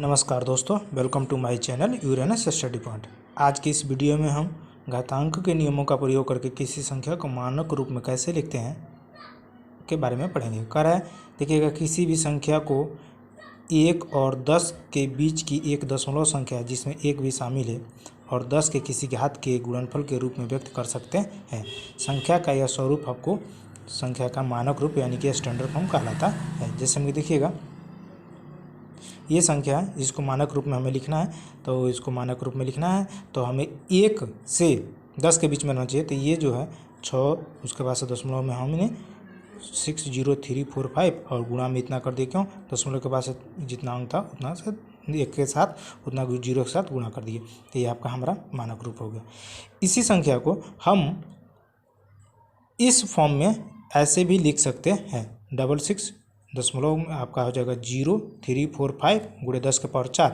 नमस्कार दोस्तों, welcome to my channel Uranus study point. आज की इस वीडियो में हम घातांक के नियमों का प्रयोग करके किसी संख्या को मानक रूप में कैसे लिखते हैं के बारे में पढ़ेंगे। कह रहा है, देखिएगा, किसी भी संख्या को 1 और 10 के बीच की एक दशमलव संख्या जिसमें 1 भी शामिल है और 10 के किसी घात के गुणनफल के रूप में व्यक्त कर सकते हैं। संख्या का यह स्वरूप आपको संख्या का मानक रूप यानी कि स्टैंडर्ड फॉर्म कहलाता है। जैसे हम देखिएगा, ये संख्या है, इसको मानक रूप में हमें लिखना है। तो इसको मानक रूप में लिखना है तो हमें 1 से 10 के बीच में रहना चाहिए। तो ये जो है 6, उसके बाद से दशमलव में हमने 60345 और गुणा में इतना कर दिया। क्यों? दशमलव के बाद से जितना अंक था उतना से 1 के साथ उतना 0 के साथ गुणा कर दिए। तो ये आपका हमारा मानक रूप हो गया। इसी संख्या को हम इस फॉर्म में ऐसे भी लिख सकते हैं। 66 दशमलव में आपका हो जाएगा 0345 गुणे 10 के पावर 4।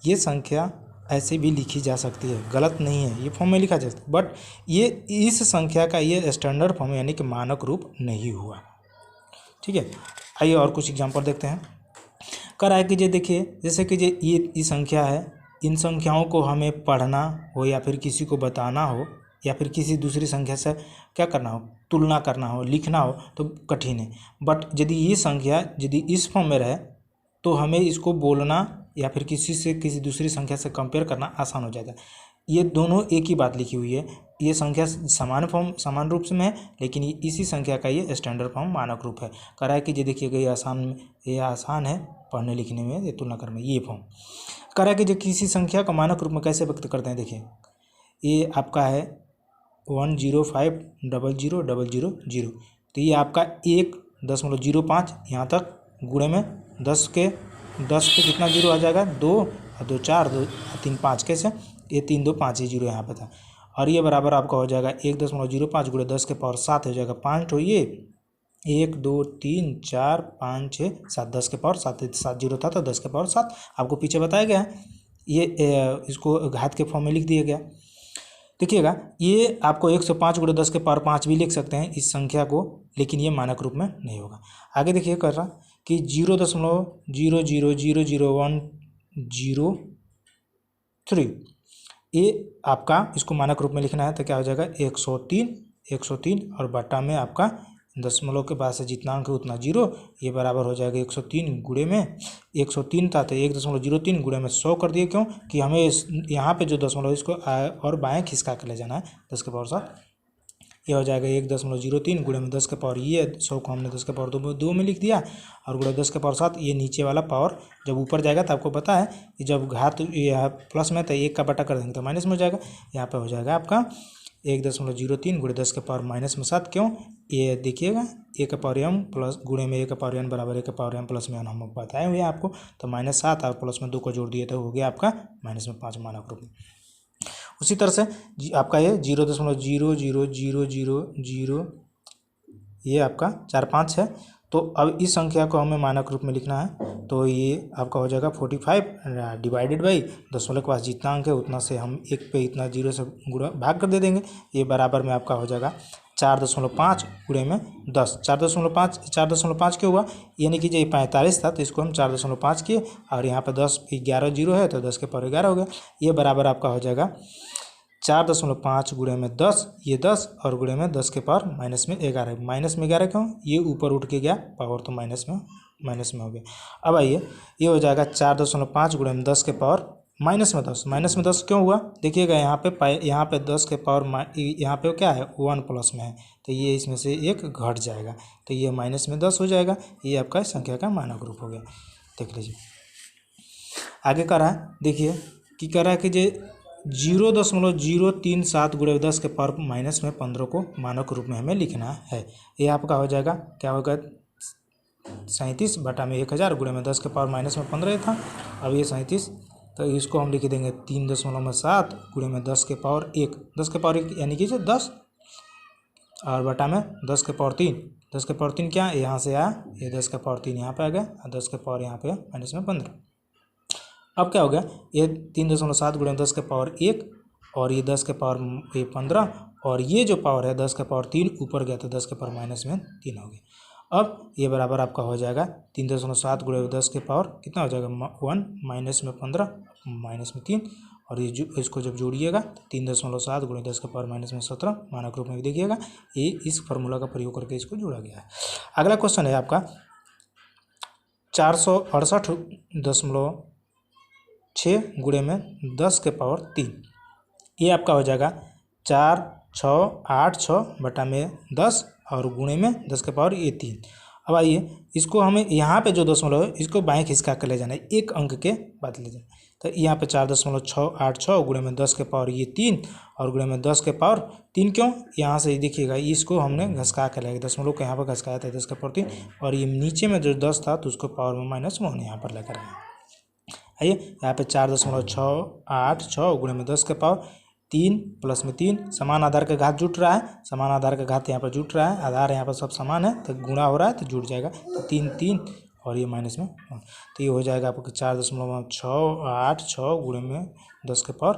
ये संख्या ऐसे भी लिखी जा सकती है, गलत नहीं है, ये फॉर्म में लिखा जा सकता है। बट ये इस संख्या का ये स्टैंडर्ड फॉर्म यानी कि मानक रूप नहीं हुआ। ठीक है, आइए और कुछ एग्जांपल देखते हैं। कर आए कि ये देखिए, जैसे कि ये संख्या है, इन संख्याओं को हमें पढ़ना हो या फिर किसी को बताना हो या फिर किसी दूसरी संख्या से क्या करना हो, तुलना करना हो, लिखना हो तो कठिन है। बट यदि ये संख्या यदि इस फॉर्म में रहे तो हमें इसको बोलना या फिर किसी दूसरी संख्या से कंपेयर करना आसान हो जाता है। ये दोनों एक ही बात लिखी हुई है। ये संख्या समान रूप से में है, लेकिन इसी संख्या का ये स्टैंडर्ड फॉर्म मानक रूप है। करा है कि ये देखिएगा, ये आसान है पढ़ने लिखने में, ये तुलना करने में। ये फॉर्म करा है कि जो किसी संख्या का मानक रूप में कैसे व्यक्त करते हैं। देखिए, ये आपका है 1050000। तो ये आपका 1.05 यहाँ तक गुणे में 10 पे कितना जीरो आ जाएगा, 2 और 2 4, 2 3 5, कैसे, ये 3 2 5 ये जीरो यहाँ पे था। और ये बराबर आपका हो जाएगा 1.05 गुणे 10 के पावर 7 हो जाएगा 5। तो ये 1 2 3 4 5 6 7, 10 के पावर 7 जीरो था तो 10 के पावर 7 आपको पीछे बताया गया है। ये इसको घात के फॉर्म में लिख दिया गया। देखिएगा, ये आपको 105 गुणे 10 के पावर 5 भी लिख सकते हैं इस संख्या को, लेकिन ये मानक रूप में नहीं होगा। आगे देखिए, कर रहा कि 0.0001003, ये आपका इसको मानक रूप में लिखना है। तो क्या हो जाएगा, 103 और बटा में आपका दशमलव के बाद से जितना अंक है उतना 0। ये बराबर हो जाएगा 103 गुणे में 103 था तो 1.03 गुणे में 100 कर दिए। क्यों कि हमें यहाँ पे जो दशमलव इसको और बाएं खिसका के ले जाना है 10 के पावर 7। ये हो जाएगा 1.03 गुणे में 10 के पावर, ये 100 को हमने 10 के पावर 2 में लिख दिया और गुणे 10 के पावर 7। ये नीचे वाला पावर जब ऊपर जाएगा तो आपको पता है कि जब घात प्लस में तो 1 का बटा कर देंगे तो माइनस में हो जाएगा। यहाँ पर हो जाएगा आपका 1.03 गुणे 10 के पावर माइनस में 7। क्यों? ये देखिएगा, ए का पावर m प्लस गुणे में ए का पावर n बराबर ए का पावर m प्लस में n हम बताए हुए हैं आपको। तो -7 और प्लस में 2 को जोड़ दिए तो हो गया आपका -5 मानक रूप में। उसी तरह से आपका ये 0.00000 ये आपका 4 5 है। तो अब इस संख्या को हमें मानक रूप में लिखना है। तो ये आपका हो जाएगा 45 डिवाइडेड बाई दशमलव के पास जितना अंक है उतना से हम 1 पे इतना 0 से गुणा भाग कर दे देंगे। ये बराबर में आपका हो जाएगा 4.5 गुणे में 10। 4.5 क्यों हुआ, यानी कि ये 45 था तो इसको हम 4.5 किए और यहाँ पे 11 जीरो है तो 10 के पावर 11 हो गया। ये बराबर आपका हो जाएगा 4.5 गुणे में 10, ये 10 और गुणे में 10 के पावर माइनस में 11। माइनस में 11 क्यों, ये ऊपर उठ के गया पावर तो माइनस में हो गया। अब आइए, ये हो जाएगा 4.5 गुणे में 10 के पावर माइनस में 10। माइनस में 10 क्यों हुआ, देखिएगा यहाँ पे 10 के पावर यहाँ पे क्या है 1 प्लस में है तो ये इसमें से 1 घट जाएगा तो ये माइनस में 10 हो जाएगा। ये आपका संख्या का मानक रूप हो गया। देख लीजिए, आगे कर रहा है, देखिए कि कर रहा है कि 0.037 गुणे 10 के पावर माइनस में 15 को मानक रूप में हमें लिखना है। ये आपका हो जाएगा, क्या होगा, 37 बटा में 1000 गुणे में 10 के पावर माइनस में 15 था। अब ये 37 तो इसको हम लिख देंगे 3.7 गुणे में 10 के पावर 1, 10 के पावर 1 यानी कि 10 और बटा में 10 के पावर 3। 10 के पावर 3 क्या है, यहाँ से आया, ये 10 के पावर 3 यहाँ पे आ गया और 10 के पावर यहाँ पे माइनस में 15। अब क्या हो गया, ये 3.7 गुणे 10 के पावर 1 और ये 10 के पावर 15 और ये जो पावर है 10 के पावर 3 ऊपर गया तो 10 के पावर माइनस में 3 हो गया। अब ये बराबर आपका हो जाएगा 3.7 गुणे 10 के पावर कितना हो जाएगा 1 माइनस में 15 माइनस में 3 और ये इसको जब जोड़िएगा तो 3.7 गुणे 10 के पावर माइनस में 17 मानक रूप में भी देखिएगा। ये इस फार्मूला का प्रयोग करके इसको जोड़ा गया है। अगला क्वेश्चन है आपका 468.6 गुणे में 10 के पावर 3। ये आपका हो जाएगा 4 6 8 6 बटा में 10 और गुणे में 10 के पावर ये 3। अब आइए इसको हमें यहाँ पे जो दशमलव है इसको बाएं खिसका कर ले जाना है, एक अंक के बाद ले जाना। तो यहाँ पे 4.686 गुणे में 10 के पावर ये 3 और गुणे में 10 के पावर 3 क्यों यहाँ से देखिएगा इसको हमने घसका के लाएगा, दशमलव को यहाँ पर घसकाया था 10 के पावर 3 और ये नीचे में जो 10 था तो उसको पावर में -1 यहाँ पर लेकर आए। आइए यहाँ पे 4.686 गुणे में 10 के पावर 3 प्लस में 3 समान आधार का घात जुट रहा है, समान आधार का घात यहाँ पर जुट रहा है, आधार यहाँ पर सब समान है तो गुणा हो रहा है तो जुट जाएगा। तो 3 3 और ये माइनस में 1 तो ये हो जाएगा आपको 4.686 गुणे में 10 के पावर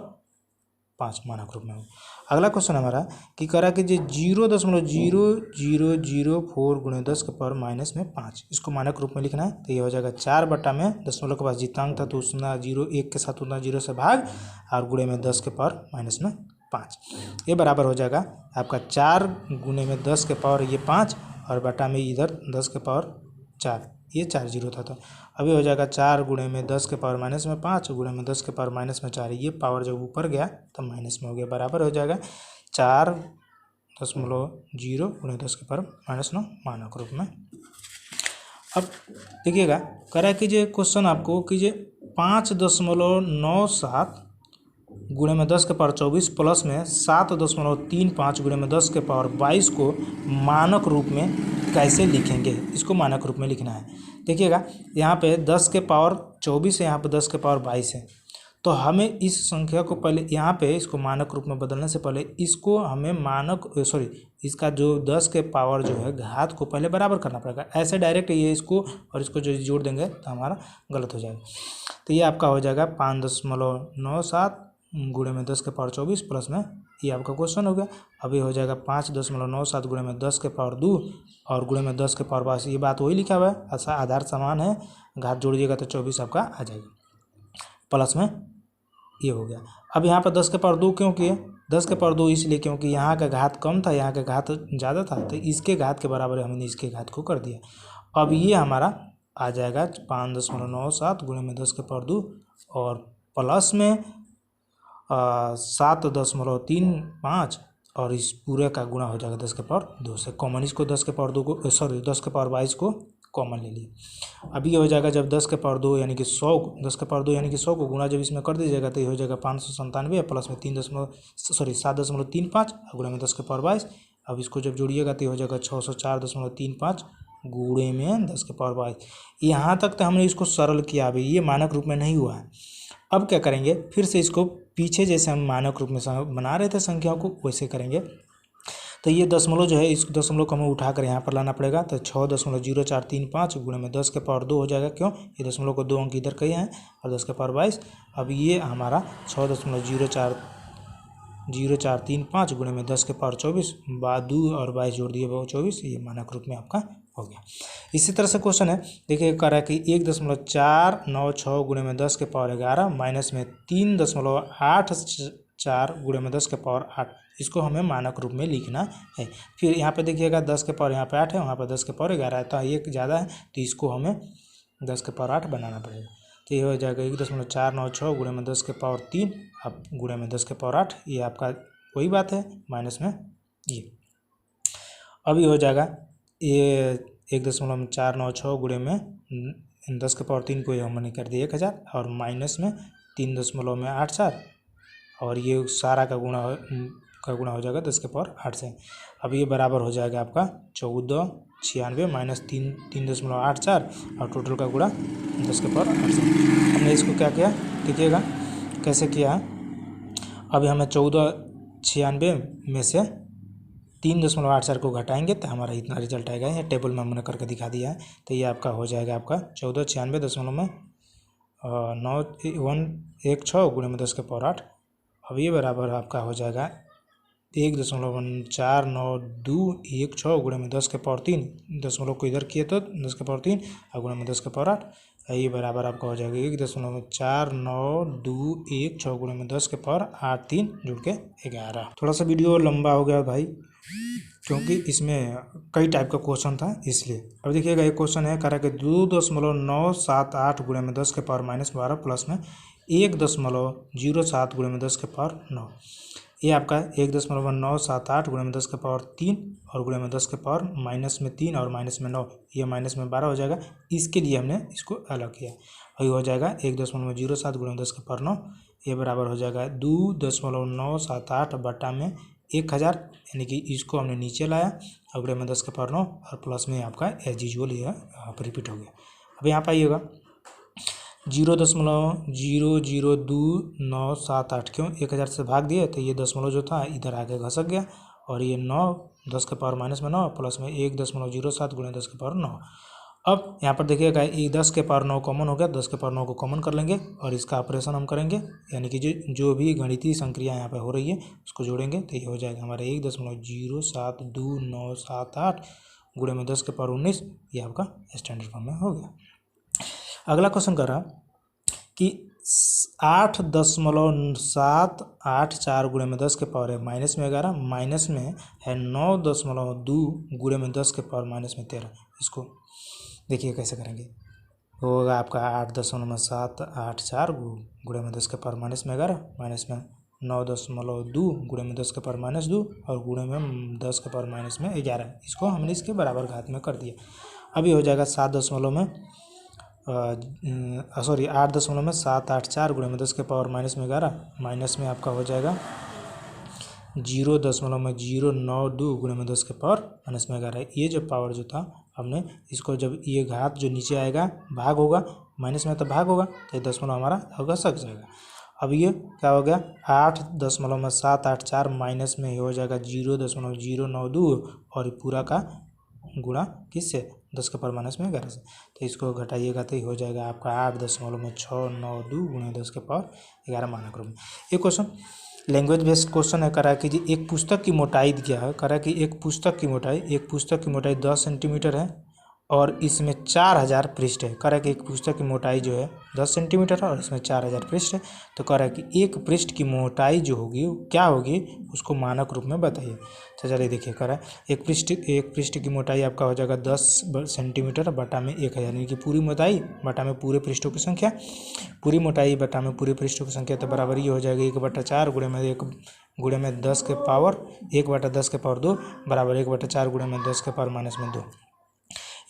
5 मानक रूप में। अगला क्वेश्चन हमारा कि करा कि 0.0004 गुणे 10 के पावर माइनस में 5 इसको मानक रूप में लिखना है। तो ये हो जाएगा 4 बटा में दशमलव के पास जितना अंक था तो उसना 0 1 के साथ उतना 0 से भाग और गुणे में 10 के पावर माइनस में 5। ये बराबर हो जाएगा आपका 4 गुणे में 10 के पावर ये 5 और बटा में इधर 10 के पावर 4 ये 4 0 था। तो अभी हो जाएगा 4 गुणे में 10 के पावर माइनस में 5 गुणे में 10 के पावर माइनस में 4। ये पावर जब ऊपर गया तो माइनस में हो गया, बराबर हो जाएगा 4.0 गुणे 10 के पावर -9 मानक रूप में। अब देखिएगा करा कीजिए क्वेश्चन आपको कीजिए 5.97 गुणे में 10 के पावर 24 प्लस में 7.35 गुणे में 10 के पावर 22 को मानक रूप में कैसे लिखेंगे, इसको मानक रूप में लिखना है। देखिएगा यहाँ पे 10 के पावर 24 है, यहाँ पे 10 के पावर 22 है, तो हमें इस संख्या को पहले यहाँ पे इसको मानक रूप में बदलने से पहले इसको हमें इसका जो 10 के पावर जो है घात को पहले बराबर करना पड़ेगा। ऐसे डायरेक्ट ये इसको और इसको जो जोड़ देंगे तो हमारा गलत हो जाएगा। तो ये आपका हो जाएगा 5.97 गुणे में 10 के पावर 24 प्लस में ये आपका क्वेश्चन हो गया। अभी हो जाएगा 5.97 गुणे में 10 के पावर 2 और गुणे में 10 के पावर 22। ये बात वही लिखा हुआ है, ऐसा आधार समान है, घात जोड़िएगा तो 24 आपका आ जाएगा प्लस में ये हो गया। अब यहाँ पर 10 के पावर 2 क्यों किए, 10 के पावर 2 इसलिए क्योंकि यहाँ का घात कम था, यहाँ का घात ज़्यादा था, तो इसके घात के बराबर हमने इसके घात को कर दिया। अब ये हमारा आ जाएगा 5.97 गुणे में 10 के पावर 2 और प्लस में 7.35 और इस पूरे का गुणा हो जाएगा 10 के पावर 2 से। कॉमन इसको 10 के पावर 2 को 10 के पावर 22 को कॉमन ले लिए। अभी ये हो जाएगा जब 10 के पावर 2 यानी कि 100 10 के पावर 2 यानी कि 100 को गुणा जब इसमें कर दीजिएगा तो ये हो जाएगा 597 प्लस में 7.35 गुणा में 10 के पावर 22। अब इसको जब जोड़िएगा तो ये हो जाएगा 604.35 गुणे में 10 के पावर 22। यहाँ तक तो हमने इसको सरल किया, अभी ये मानक रूप में नहीं हुआ है। अब क्या करेंगे, फिर से इसको पीछे जैसे हम मानक रूप में बना रहे थे संख्याओं को वैसे करेंगे। तो ये दशमलव जो है इस दशमलव को हमें उठाकर यहाँ पर लाना पड़ेगा। तो 6.0435 गुणे में 10 के पावर 2 हो जाएगा, क्यों ये दशमलव को 2 अंक इधर कहीं हैं और 10 के पावर 22। अब ये हमारा 6.0435 गुणे में 10 के पावर 24 बाद 2 और 22 जोड़ दिए 24, ये मानक रूप में आपका हो गया। इसी तरह से क्वेश्चन है देखिए कह रहा है कि 1.496 गुणे में 10 के पावर 11 माइनस में 3.84 गुणे में 10 के पावर 8, इसको हमें मानक रूप में लिखना है। फिर यहाँ पे देखिएगा 10 के पावर यहाँ पे 8 है, वहाँ पे 10 के पावर 11 है, तो ये ज़्यादा है तो इसको हमें 10 के पावर 8 बनाना पड़ेगा। तो ये हो जाएगा 1.496 गुणे में 10 के पावर 3 अब गुणे में 10 के पावर 8, ये आपका वही बात है माइनस में ये। अभी हो जाएगा ये 1.496 गुणे में 10 के पावर 3 को ये हमने कर दिया 1000 और माइनस में 3.84 और ये सारा का गुणा हो जाएगा 10 के पावर 8 से। अब ये बराबर हो जाएगा आपका 1496 माइनस 3.84 और टोटल का गुणा 10 के पावर 8 से। हमने इसको क्या किया देखिएगा कैसे किया। अभी हमें 1496 में से 3.84 को घटाएंगे तो हमारा इतना रिजल्ट आएगा। ये टेबल में हमने करके दिखा दिया है। तो ये आपका हो जाएगा आपका 1496.9116 गुणे में 10 के पावर 8। अब ये बराबर आपका हो जाएगा 1.4926 गुणे में 10 के पावर 3, दशमलव को इधर किए तो 10 के पावर 3 और गुणे में 10 के पावर 8, ये बराबर आपका हो जाएगा 1.4926 गुणे में 10 के पावर 8 3 जुड़ के 11। थोड़ा सा वीडियो लंबा हो गया भाई, क्योंकि इसमें कई टाइप का क्वेश्चन था इसलिए। अब देखिएगा एक क्वेश्चन है, कह रहा है कि 2.978 गुणे में 10 के पावर -12 प्लस में 1.07 गुणे में 10 के पावर 9। ये आपका 1.978 गुणे में 10 के पावर 3 और गुणे में 10 के पावर -3 और -9, ये -12 हो जाएगा। इसके लिए हमने इसको अलग किया और ये हो जाएगा 1.07 गुणे में 10 के पावर 9, ये बराबर हो जाएगा 2.978 बटा में 1000, यानी कि इसको हमने नीचे लाया और गुणे में 10 के पावर 9 और प्लस में आपका एज यूजुअल यह रिपीट हो गया। अब यहाँ पर आइएगा 0.00297 क्यों 1000 से भाग दिए तो ये दशमलव जो था इधर आके घसक गया और ये 9 10 के पावर -9 प्लस में 1.07 गुणे 10 के पावर 9। अब यहाँ पर देखिएगा ये 10 के पावर 9 कॉमन हो गया, 10 के पावर 9 को कॉमन कर लेंगे और इसका ऑपरेशन हम करेंगे, यानी कि जो भी गणितीय संक्रिया यहाँ पे हो रही है उसको जोड़ेंगे तो ये हो जाएगा हमारा 1.072978 गुणे में 10 के पावर 19, ये आपका स्टैंडर्ड फॉर्म में हो गया। अगला क्वेश्चन कर रहा कि 8.784 गुणे में 10 के पावर है माइनस में 11 माइनस में है 9.2 गुणे में 10 के पावर -13। इसको देखिए कैसे करेंगे, होगा आपका 8.784 गुणे में 10 के पावर -11 माइनस में 9.2 गुणे में 10 के पावर -2 और गुणे में 10 के पावर -11। इसको हमने इसके बराबर घात में कर दिया। अभी हो जाएगा 8.784 गुणे में 10 के पावर -11 माइनस में आपका हो जाएगा 0.092 गुणे में 10 के पावर -11। ये जो पावर जो था हमने इसको जब ये घात जो नीचे आएगा भाग होगा, माइनस में तो भाग होगा तो ये दशमलव हमारा होगा सक जाएगा। अब ये क्या हो गया 8.784 माइनस में हो जाएगा 0.092 और पूरा का गुणा किससे 10 के पावर -11 से, तो इसको घटाइएगा तो हो जाएगा आपका 8.692 गुणे 10 के पावर 11 मानक रूप में। ये क्वेश्चन लैंग्वेज बेस्ड क्वेश्चन है। करा कि जी एक पुस्तक की मोटाई दिया है, करा कि एक पुस्तक की मोटाई 10 सेंटीमीटर है और इसमें 4000 पृष्ठ है। करा कि एक पुस्तक की मोटाई जो है 10 सेंटीमीटर है और इसमें 4000 पृष्ठ है, तो करा कि एक पृष्ठ की मोटाई जो होगी क्या होगी उसको मानक रूप में बताइए। तो चलिए देखिए, करा एक पृष्ठ की मोटाई आपका हो जाएगा 10 सेंटीमीटर बटा में 1000, यानी कि पूरी मोटाई बटा में पूरे पृष्ठों की संख्या, पूरी मोटाई बटा में पूरे पृष्ठों की संख्या, तो बराबर ये हो जाएगा 1/4 गुणे में 1 गुणे में 10 के पावर 1/10 के पावर 2 बराबर 1/4 गुणे में 10 के पावर -2।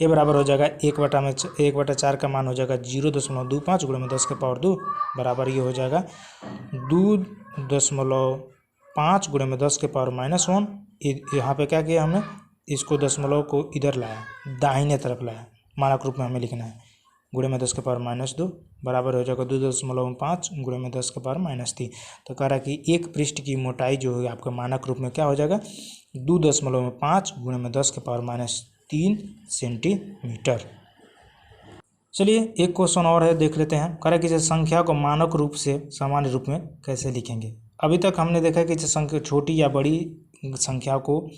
ये बराबर हो जाएगा 1/4 का मान हो जाएगा 0.25 गुणे में 10 के पावर 2 बराबर ये हो जाएगा 2.5 गुणे में 10 के पावर -1। यहाँ पे क्या किया हमने, इसको दशमलव को इधर लाया, दाहिने तरफ लाया, मानक रूप में हमें लिखना है, गुणे में 10 के पावर -2 बराबर हो जाएगा 2.5 गुणे में 10 के पावर -3। तो कह रहा है कि एक पृष्ठ की मोटाई जो है आपका मानक रूप में क्या हो जाएगा 2.5 गुणे में 10 के पावर -3 सेंटीमीटर। चलिए एक क्वेश्चन और है, देख लेते हैं। कह रहा है कि संख्या को मानक रूप से सामान्य रूप में कैसे लिखेंगे। अभी तक हमने देखा कि संख्या छोटी या बड़ी संख्या को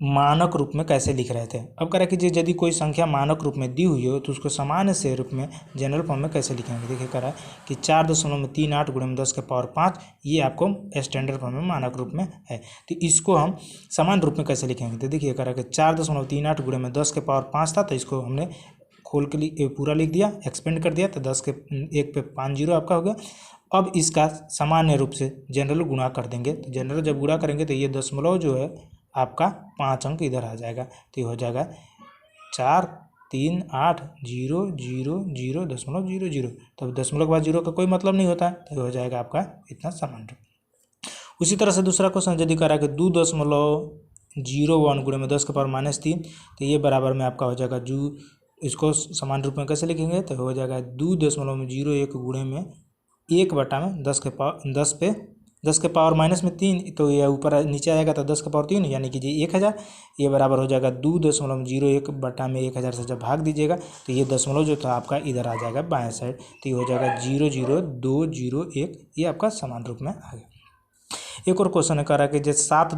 मानक रूप में कैसे लिख रहे थे। अब कह रहा है कि यदि कोई संख्या मानक रूप में दी हुई हो तो उसको सामान्य से रूप में जनरल फॉर्म में कैसे लिखेंगे। देखिए कह रहा है कि 4.38 गुणे में 10 के पावर 5 ये आपको स्टैंडर्ड फॉर्म में मानक रूप में है, तो इसको हम सामान्य रूप में कैसे लिखेंगे। तो देखिए कह रहा है कि 4.38 गुणे में 10 के पावर 5 था, तो इसको हमने खोल के पूरा लिख दिया, एक्सपेंड कर दिया, तो 10 के 1 पे 5 जीरो आपका हो गया। अब इसका सामान्य रूप से जनरल गुणा कर देंगे, तो जनरल जब गुणा करेंगे तो ये दशमलव जो है आपका 5 अंक इधर आ जाएगा, तो ये हो जाएगा 4380000.00। तब दशमलव के बाद जीरो का कोई मतलब नहीं होता है, तो ये हो जाएगा आपका इतना सामान्य। उसी तरह से दूसरा क्वेश्चन यदि करा कि 2.01 गुणे में 10 के पावर -3, तो ये बराबर में आपका हो जाएगा इसको समान रूप में कैसे लिखेंगे, तो हो जाएगा 2.01 गुणे में 1/10 के पावर -3, तो ये ऊपर नीचे आएगा तो 10 के पावर 3 यानी कि जी 1000। ये बराबर हो जाएगा 2.01 बटा में 1000 से जब भाग दीजिएगा तो ये दशमलव जो था आपका इधर आ जाएगा बाएं साइड, तो ये हो जाएगा 00201, ये आपका समान रूप में आ गया। एक और क्वेश्चन है, कह रहा है कि जैसे 7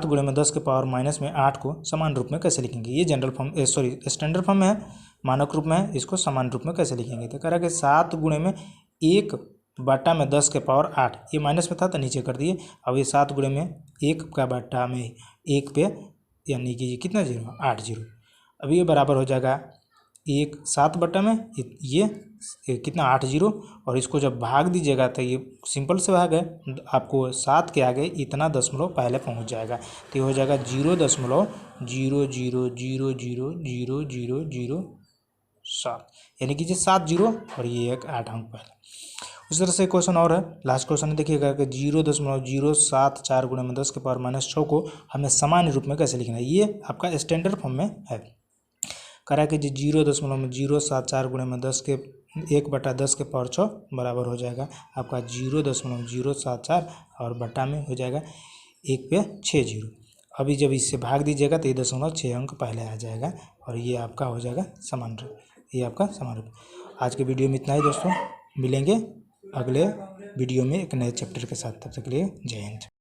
गुणे में 10 के पावर माइनस में 8 को समान रूप में कैसे लिखेंगे। ये जनरल फॉर्म स्टैंडर्ड फॉर्म में है, मानक रूप में है, इसको समान रूप में कैसे लिखेंगे। तो कह रहा है कि 7 गुणे में 1/10 के पावर 8, ये माइनस में था तो नीचे कर दिए। अब ये 7 गुणे में 1/1 पे यानी कि ये कितना 0, 8 0। अब ये बराबर हो जाएगा 7 में ये कितना 8 0, और इसको जब भाग दीजिएगा तो ये सिंपल से भाग है, आपको 7 के आगे इतना दशमलव पहले पहुंच जाएगा, तो ये हो जाएगा 0.00000007, यानी कि 7 0 और ये एक 8 अंक पहले। उस तरह से क्वेश्चन और है, लास्ट क्वेश्चन है, देखिएगा कि 0.074 गुणे में 10 के पावर -6 को हमें सामान्य रूप में कैसे लिखना है। ये आपका स्टैंडर्ड फॉर्म में है। कह रहा है कि 0.074 गुणे में 1/10 के पावर 6 बराबर हो जाएगा आपका 0.074 और बटा में हो जाएगा 1 पे 6 0। अभी जब इससे भाग दीजिएगा तो ये 0.6 अंक पहले आ जाएगा, और ये आपका हो जाएगा समान रूप, ये आपका समान रूप। आज के वीडियो में इतना ही दोस्तों, मिलेंगे अगले वीडियो में एक नए चैप्टर के साथ, तब तक के लिए जय हिंद।